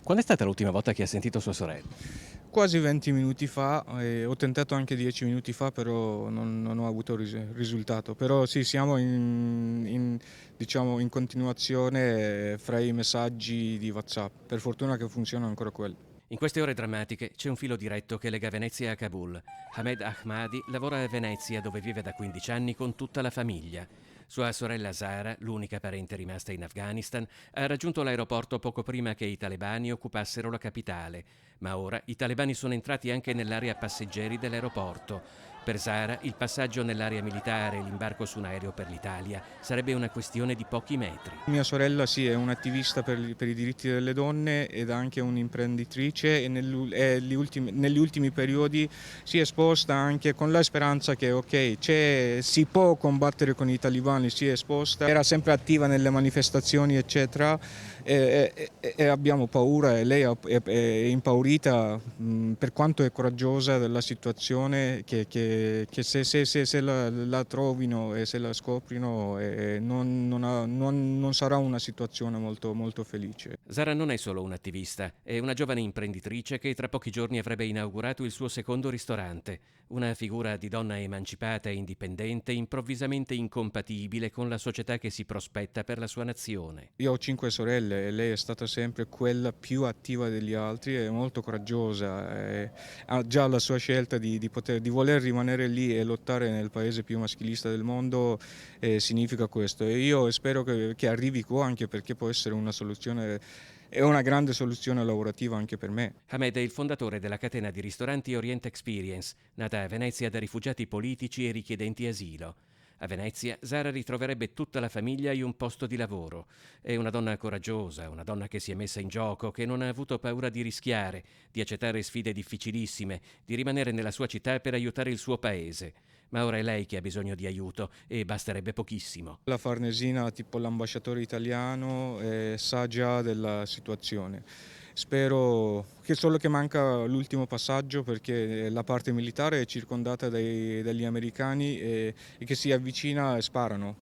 Quando è stata l'ultima volta che ha sentito sua sorella? Quasi 20 minuti fa, ho tentato anche 10 minuti fa, però non ho avuto risultato. Però sì, siamo diciamo, in continuazione fra i messaggi di WhatsApp. Per fortuna che funziona ancora quello. In queste ore drammatiche c'è un filo diretto che lega Venezia a Kabul. Ahmed Ahmadi lavora a Venezia dove vive da 15 anni con tutta la famiglia. Sua sorella Zara, l'unica parente rimasta in Afghanistan, ha raggiunto l'aeroporto poco prima che i talebani occupassero la capitale, ma ora i talebani sono entrati anche nell'area passeggeri dell'aeroporto. Per Zara il passaggio nell'area militare e l'imbarco su un aereo per l'Italia sarebbe una questione di pochi metri. Mia sorella sì, è un'attivista per i diritti delle donne ed anche un'imprenditrice e negli ultimi periodi si è esposta anche con la speranza che ok, si può combattere con i talibani, si è esposta, era sempre attiva nelle manifestazioni eccetera e abbiamo paura e lei è impaurita per quanto è coraggiosa della situazione che se la trovino e se la scoprino non sarà una situazione molto felice. Zara non è solo un'attivista, è una giovane imprenditrice che tra pochi giorni avrebbe inaugurato il suo secondo ristorante, una figura di donna emancipata e indipendente, improvvisamente incompatibile con la società che si prospetta per la sua nazione. Io ho 5 sorelle e lei è stata sempre quella più attiva degli altri, è molto coraggiosa, ha già la sua scelta di voler rimanere lì e lottare nel paese più maschilista del mondo, significa questo. E io spero che arrivi qua anche perché può essere una soluzione, è una grande soluzione lavorativa anche per me. Hamed è il fondatore della catena di ristoranti Orient Experience, nata a Venezia da rifugiati politici e richiedenti asilo. A Venezia Zara ritroverebbe tutta la famiglia e un posto di lavoro. È una donna coraggiosa, una donna che si è messa in gioco, che non ha avuto paura di rischiare, di accettare sfide difficilissime, di rimanere nella sua città per aiutare il suo paese. Ma ora è lei che ha bisogno di aiuto e basterebbe pochissimo. La Farnesina, tipo l'ambasciatore italiano, sa già della situazione. Spero che solo che manca l'ultimo passaggio perché la parte militare è circondata dagli americani e che si avvicina e sparano.